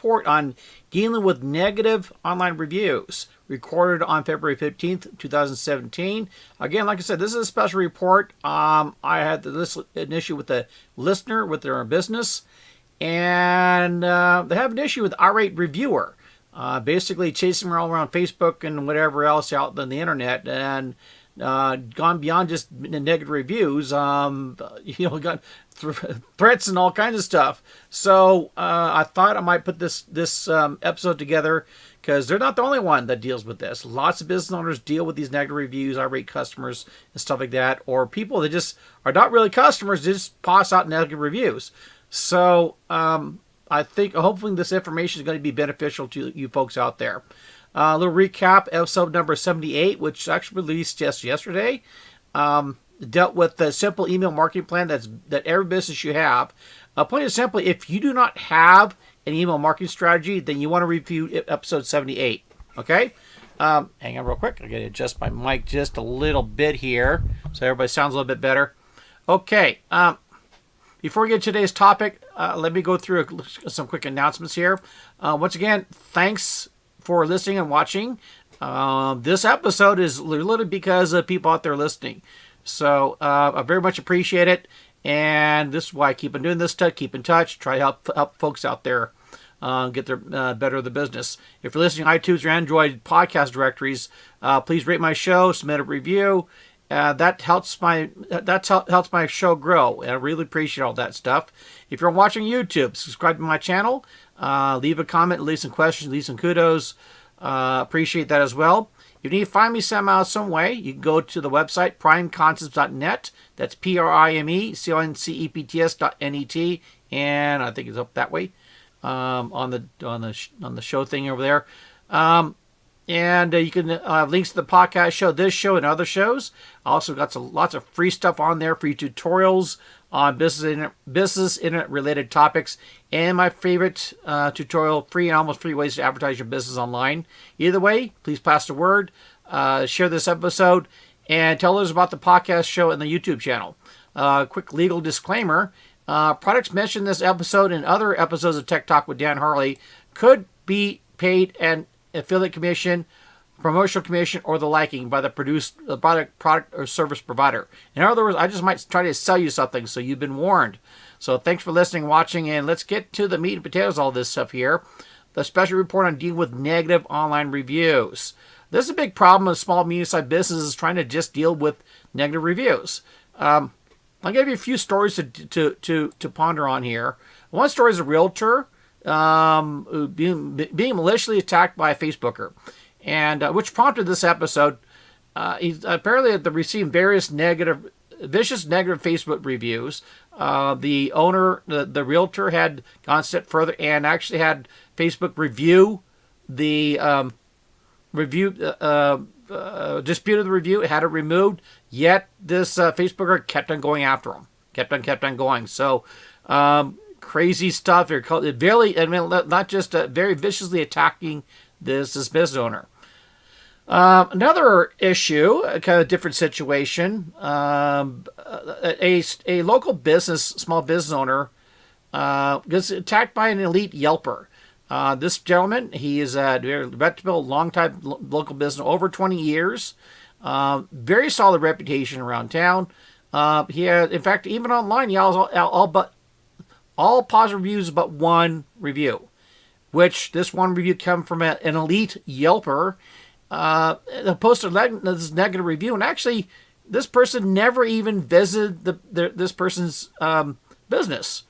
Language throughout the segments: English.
report on dealing with negative online reviews, recorded on February 15th, 2017. Again, like I said, this is a special report. I had an issue with a listener with their business, and they have an issue with irate reviewer. Basically chasing them all around Facebook and whatever else out on the internet, and gone beyond just negative reviews. Got threats and all kinds of stuff. So I thought I might put this episode together because they're not the only one that deals with this. Lots of business owners deal with these negative reviews, irate customers and stuff like that, or people that just are not really customers, they just pass out negative reviews. So I think hopefully this information is going to be beneficial to you folks out there. A little recap, episode number 78, which actually released just yesterday, dealt with the simple email marketing plan that every business should have. Plain and simply, if you do not have an email marketing strategy, then you want to review episode 78. Okay? Hang on real quick. I'm going to adjust my mic just a little bit here so everybody sounds a little bit better. Okay. Before we get to today's topic, let me go through some quick announcements here. Once again, thanks for listening and watching. This episode is literally because of people out there listening. So I very much appreciate it. And this is why I keep on doing this stuff, keep in touch, try to help folks out there get their better the business. If you're listening to iTunes or Android podcast directories, please rate my show, submit a review. That helps my show grow, and I really appreciate all that stuff. If you're watching YouTube, subscribe to my channel, leave a comment, leave some questions, leave some kudos. Appreciate that as well. If you need to find me somehow, some way, you can go to the website primeconcepts.net. That's primeconcepts.net, and I think it's up that way on the show thing over there. And you can have links to the podcast show, this show, and other shows. I also got lots of free stuff on there, free tutorials on business internet related topics, and my favorite tutorial, free and almost free ways to advertise your business online. Either way, please pass the word, share this episode, and tell others about the podcast show and the YouTube channel. Quick legal disclaimer: products mentioned in this episode and other episodes of Tech Talk with Dan Harley could be paid an affiliate commission, promotional commission, or the liking by the product or service provider. In other words, I just might try to sell you something, so you've been warned. So thanks for listening, watching, and let's get to the meat and potatoes of all this stuff here. The special report on dealing with negative online reviews. This is a big problem with small, medium-sized businesses trying to just deal with negative reviews. I'll give you a few stories to ponder on here. One story is a realtor being maliciously attacked by a Facebooker, and which prompted this episode. He's apparently received various vicious negative Facebook reviews. The owner, the realtor, had gone a step further and actually had Facebook review the disputed the review, had it removed. Yet this Facebooker kept on going after him, kept on going. So. Crazy stuff. Not just very viciously attacking this business owner. Another issue, a kind of different situation. A local small business owner, gets attacked by an elite Yelper. This gentleman, he is a very reputable, long-time local business, over 20 years. Very solid reputation around town. He had, in fact, even online, he has all positive reviews but one review, which this one review came from an elite Yelper. Posted this negative review, and actually this person never even visited this person's business.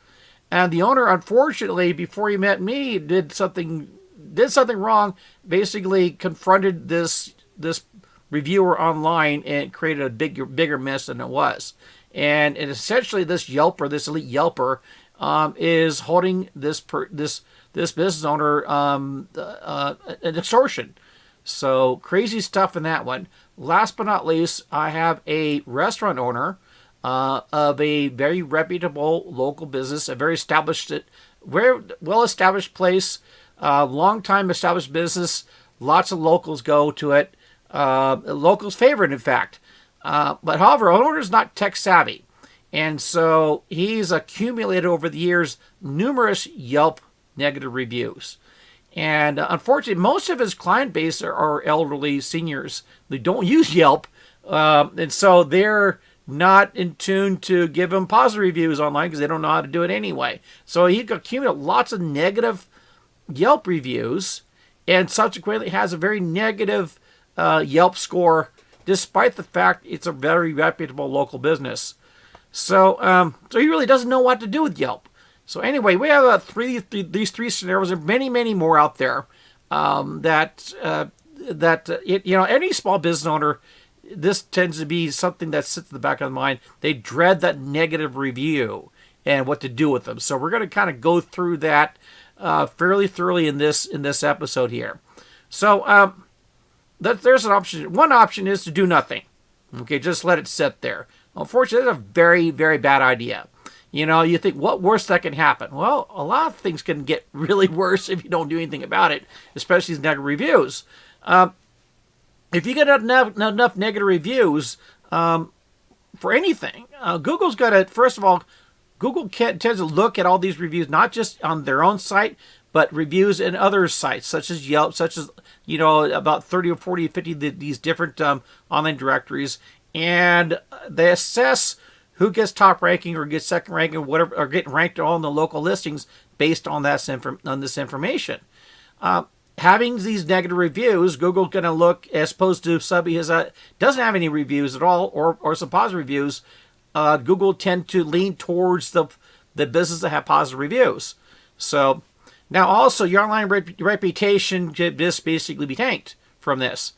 And the owner, unfortunately, before he met me, did something wrong. Basically, confronted this reviewer online and created a bigger mess than it was. And essentially, this Yelper, this elite Yelper, is holding this business owner an extortion. So crazy stuff in that one. Last but not least, I have a restaurant owner of a very reputable local business, a very well-established place, long-time established business. Lots of locals go to it. Locals favor it, in fact. But however, our owner is not tech savvy. And so he's accumulated over the years numerous Yelp negative reviews. And unfortunately, most of his client base are elderly seniors. They don't use Yelp, and so they're not in tune to give him positive reviews online because they don't know how to do it anyway. So he accumulated lots of negative Yelp reviews, and subsequently has a very negative Yelp score, despite the fact it's a very reputable local business. So he really doesn't know what to do with Yelp. So anyway, we have these three scenarios, and many more out there any small business owner, this tends to be something that sits in the back of the mind. They dread that negative review and what to do with them. So we're going to kind of go through that fairly thoroughly in this episode here. So there's an option. One option is to do nothing. Okay, just let it sit there. Unfortunately, that's a very, very bad idea. You think, what worse that can happen? Well, a lot of things can get really worse if you don't do anything about it, especially these negative reviews. If you get enough negative reviews for anything, Google's got to, first of all, Google tends to look at all these reviews, not just on their own site, but reviews in other sites, such as Yelp, such as, about 30 or 40 or 50 these different online directories, and they assess who gets top ranking or gets second ranking or whatever, or getting ranked on the local listings based on this information. Having these negative reviews, Google's going to look, as opposed to somebody who doesn't have any reviews at all, or some positive reviews. Google tend to lean towards the business that have positive reviews. So now also your online reputation could just basically be tanked from this.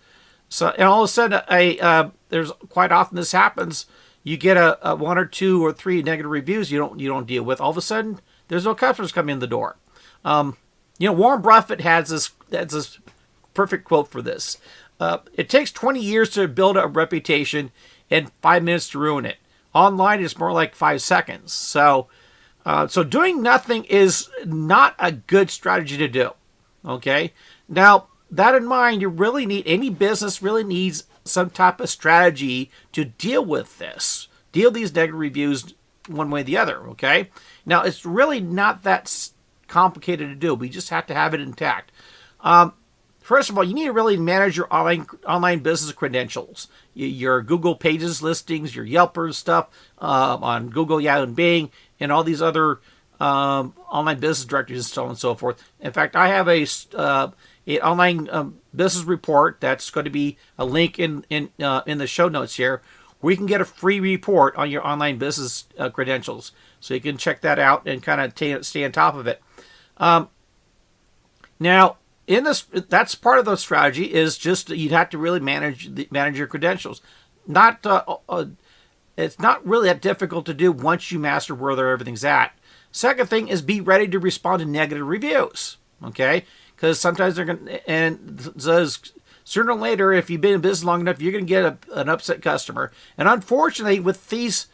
So, and all of a sudden, there's quite often this happens. You get a 1 or 2 or 3 negative reviews you don't deal with. All of a sudden, there's no customers coming in the door. Warren Buffett has this perfect quote for this. It takes 20 years to build a reputation and 5 minutes to ruin it. Online, it's more like 5 seconds. So doing nothing is not a good strategy to do. Okay? Now, that in mind, any business really needs some type of strategy to deal with this. Deal these negative reviews one way or the other, okay? Now, it's really not that complicated to do. We just have to have it intact. First of all, you need to really manage your online business credentials. Your Google Pages listings, your Yelper stuff on Google, Yahoo, and Bing, and all these other online business directories and so on and so forth. In fact, I have an online business report that's going to be a link in the show notes here, where you can get a free report on your online business credentials. So you can check that out and kind of stay on top of it. Now, that's part of the strategy, is just you'd have to really manage your credentials. It's not really that difficult to do once you master where everything's at. Second thing is be ready to respond to negative reviews. Okay. Because sometimes they're going to, and sooner or later, if you've been in business long enough, you're going to get an upset customer. And unfortunately, with these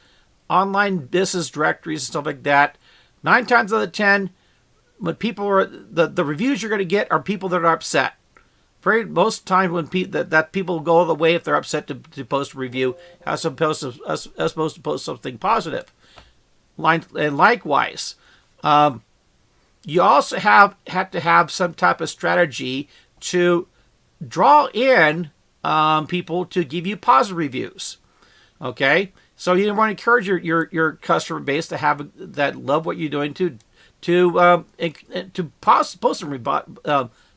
online business directories and stuff like that, 9 times out of 10, when people are, the reviews you're going to get are people that are upset. Most times when people go all the way if they're upset to post a review, as opposed to post something positive. And likewise, you also have to have some type of strategy to draw in people to give you positive reviews. Okay, so you want to encourage your customer base to have that love what you're doing to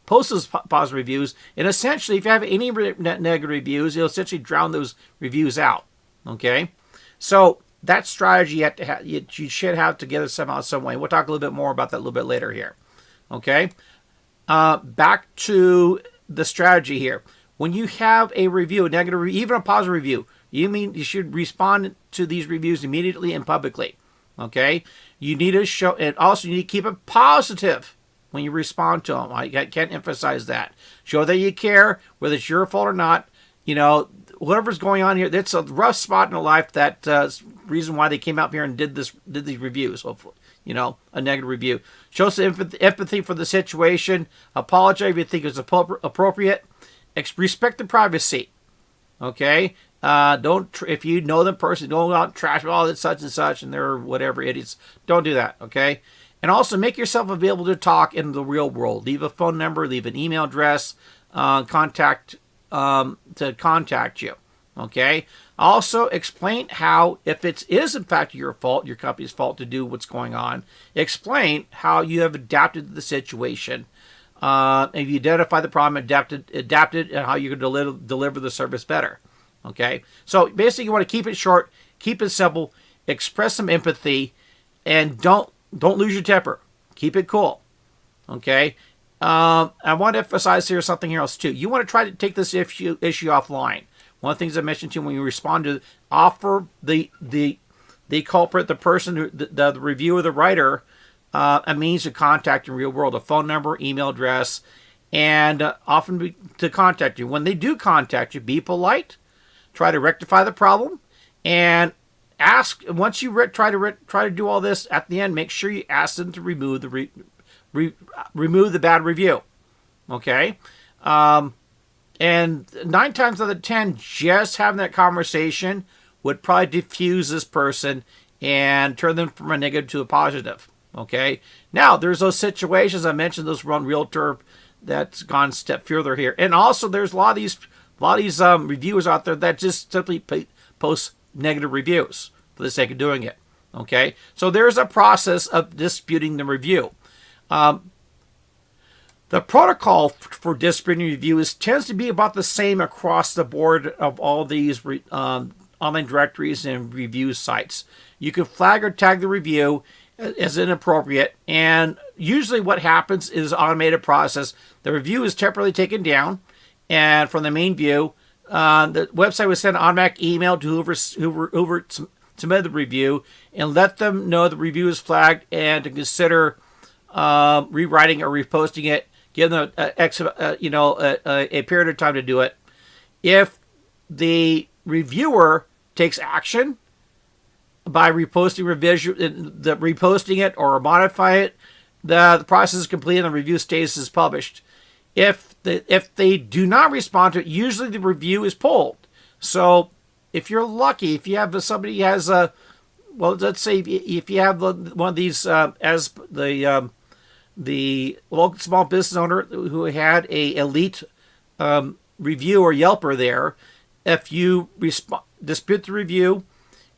post those positive reviews. And essentially, if you have any negative reviews, it'll essentially drown those reviews out. Okay, so that strategy you should have together somehow, some way. We'll talk a little bit more about that a little bit later here. Okay, back to the strategy here. When you have a review, a negative review, even a positive review, you should respond to these reviews immediately and publicly. Okay, you need to show, and also you need to keep it positive when you respond to them. I can't emphasize that. Show that you care, whether it's your fault or not. Whatever's going on here, that's a rough spot in the life. That reason why they came out here and did these reviews. Hopefully, a negative review. Show some empathy for the situation. Apologize if you think it's appropriate. Respect the privacy. Okay. If you know them personally, don't go out and trash all that such and such and they're whatever idiots. Don't do that. Okay. And also make yourself available to talk in the real world. Leave a phone number, leave an email address, contact to contact you. Okay. Also explain how, if it is in fact your fault, your company's fault to do what's going on, explain how you have adapted to the situation. If you identify the problem, adapted, and how you can deliver the service better. Okay. So basically, you want to keep it short, keep it simple, express some empathy, and don't lose your temper. Keep it cool. Okay. I want to emphasize here something else too. You want to try to take this issue offline. One of the things I mentioned to you when you respond to, offer the culprit, the person, the reviewer, the writer, a means to contact in real world, a phone number, email address, and often to contact you. When they do contact you, be polite, try to rectify the problem, and ask. Once you try to do all this, at the end, make sure you ask them to remove the remove the bad review. Okay. And 9 times out of 10, just having that conversation would probably diffuse this person and turn them from a negative to a positive. Okay. Now, there's those situations I mentioned, those one realtor that's gone a step further here, and also there's a lot of these reviewers out there that just simply post negative reviews for the sake of doing it. Okay. So there's a process of disputing the review. The protocol for disputing reviews tends to be about the same across the board of all these online directories and review sites. You can flag or tag the review as inappropriate, and usually what happens is an automated process. The review is temporarily taken down, and from the main view, the website will send an automatic email to whoever submitted the review and let them know the review is flagged and to consider rewriting or reposting it. Give them a period of time to do it. If the reviewer takes action by reposting it or modify it, the process is complete and the review status is published. If they do not respond to it, usually the review is pulled. So if you're lucky, if you have somebody who has let's say if you have one of these as the local small business owner who had a elite review or Yelper there, if you dispute the review,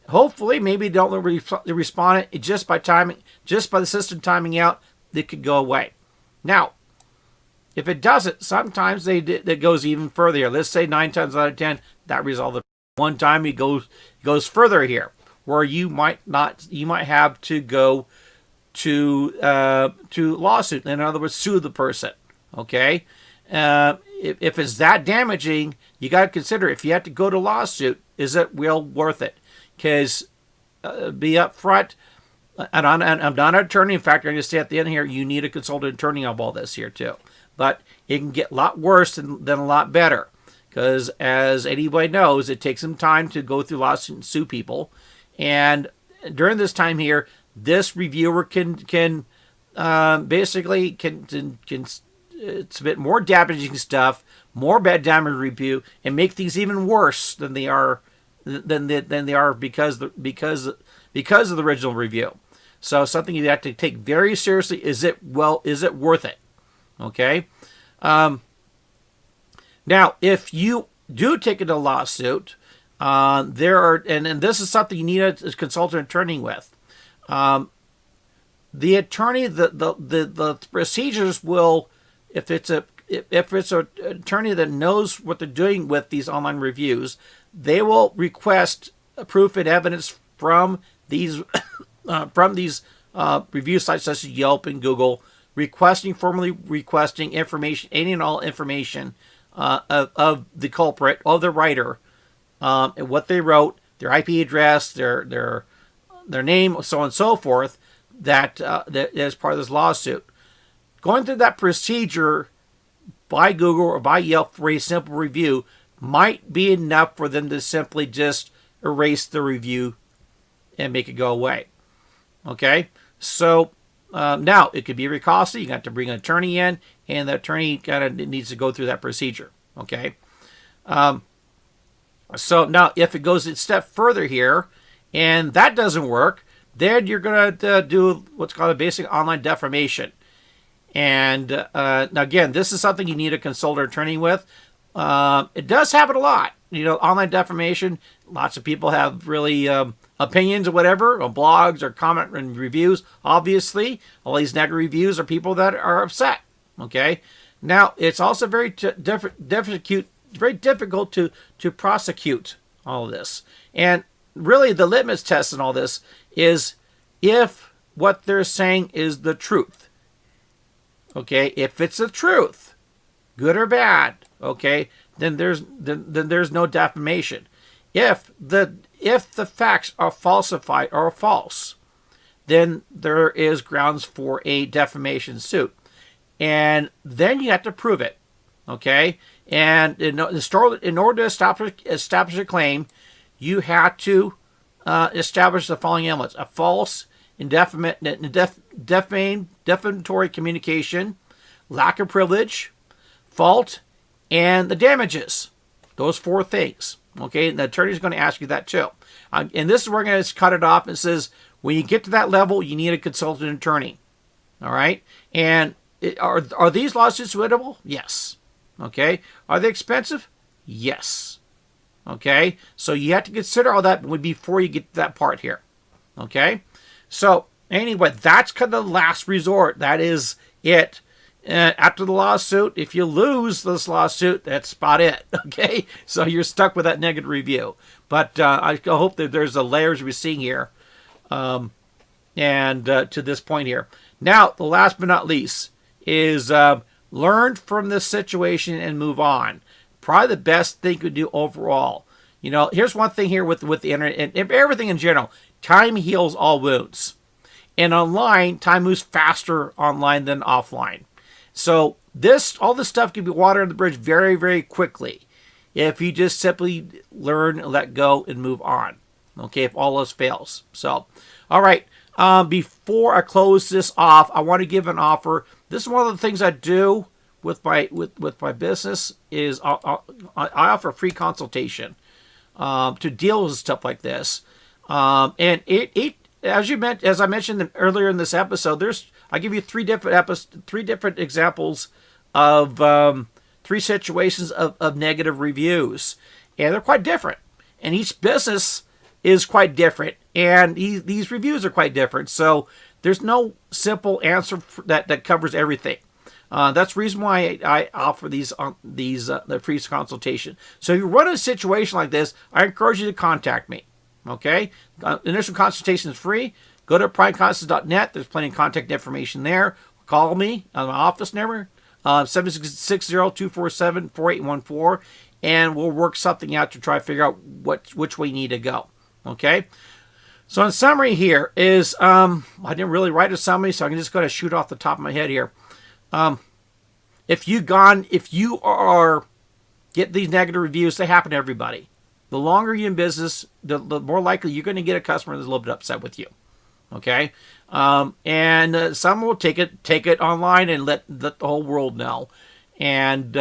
hopefully maybe don't respond it just by the system timing out, it could go away. Now, if it doesn't, sometimes it goes even further here. Let's say 9 times out of 10 that resolves it. One time it goes further here, where you might have to go to lawsuit. In other words, sue the person. Okay, if it's that damaging, you got to consider, if you have to go to lawsuit, is it well worth it? Because be upfront. And I'm not an attorney. In fact, I'm going to say at the end here, you need a consultant attorney on all this here too. But it can get a lot worse than a lot better. Because as anybody knows, it takes some time to go through lawsuit and sue people. And during this time here, this reviewer can basically submit more damaging stuff, more bad damage review, and make things even worse than they are because of the original review. So something you have to take very seriously. Is it worth it? Okay. Now, if you do take it to lawsuit, and this is something you need a consultant attorney with. The attorney, the procedures will, if it's an attorney that knows what they're doing with these online reviews, they will request proof and evidence from these review sites such as Yelp and Google, formally requesting information, any and all information of the culprit, of the writer, and what they wrote, their IP address, their name, so on and so forth, that as part of this lawsuit. Going through that procedure by Google or by Yelp for a simple review might be enough for them to simply just erase the review and make it go away. Okay? So now it could be very costly. You got to bring an attorney in, and the attorney kind of needs to go through that procedure. Okay? So now if it goes a step further here, and that doesn't work, then you're going to do what's called a basic online defamation. And now again, this is something you need to consult an attorney with. It does happen a lot. Online defamation, lots of people have really opinions or whatever, on blogs or comment and reviews. Obviously, all these negative reviews are people that are upset. Okay? Now, it's also very difficult to prosecute all of this. And really, the litmus test in all this is if what they're saying is the truth. Okay? If it's the truth, good or bad, okay, then there's no defamation. If the facts are falsified or false, then there is grounds for a defamation suit. And then you have to prove it. Okay? And in order to establish a claim, you have to establish the following elements: a false, defamatory communication, lack of privilege, fault, and the damages. Those 4 things. Okay? And the attorney's going to ask you that too. And this is where we're going to cut it off. It says, when you get to that level, you need a consultant attorney. All right? And are these lawsuits winnable? Yes. Okay? Are they expensive? Yes. Okay? So you have to consider all that before you get to that part here. Okay? So, anyway, that's kind of the last resort. That is it. After the lawsuit, if you lose this lawsuit, that's about it. Okay? So you're stuck with that negative review. But I hope that there's the layers we're seeing here. And to this point here. Now, the last but not least is learn from this situation and move on. Probably the best thing you could do overall. Here's one thing here with the internet and everything in general. Time heals all wounds. And online, time moves faster online than offline. So all this stuff can be water under the bridge very, very quickly if you just simply learn, let go, and move on. Okay, if all else fails. So, all right. Before I close this off, I want to give an offer. This is one of the things I do with my business is I offer free consultation to deal with stuff like this. And as I mentioned earlier in this episode, I give you three different examples of 3 situations of negative reviews, and they're quite different. And each business is quite different, and these reviews are quite different. So there's no simple answer that covers everything. That's the reason why I offer the free consultation. So if you run a situation like this, I encourage you to contact me. Okay? Initial consultation is free. Go to primeconsults.net. There's plenty of contact information there. Call me on my office number, 760-247-4814, and we'll work something out to try to figure out which way you need to go. Okay? So in summary here is, I didn't really write a summary, so I can just go to shoot off the top of my head here. If you get these negative reviews, they happen to everybody. The longer you're in business, the more likely you're going to get a customer that's a little bit upset with you. Okay? And some will take it online and let the whole world know. And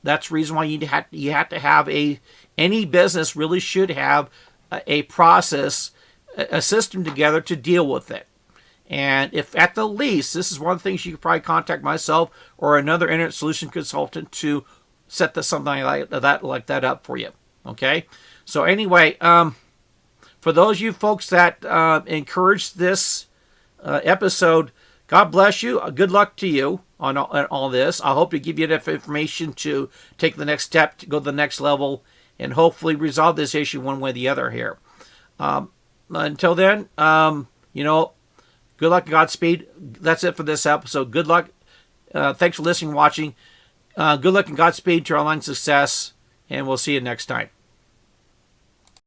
that's the reason why you have to have any business really should have a process, a system together to deal with it. And if at the least, this is one of the things you could probably contact myself or another internet solution consultant to set something like that up for you. Okay? So anyway, for those of you folks that encourage this episode, God bless you. Good luck to you on all this. I hope to give you enough information to take the next step, to go to the next level, and hopefully resolve this issue one way or the other here. Until then, good luck and Godspeed. That's it for this episode. Good luck. Thanks for listening and watching. Good luck and Godspeed to your online success, and we'll see you next time.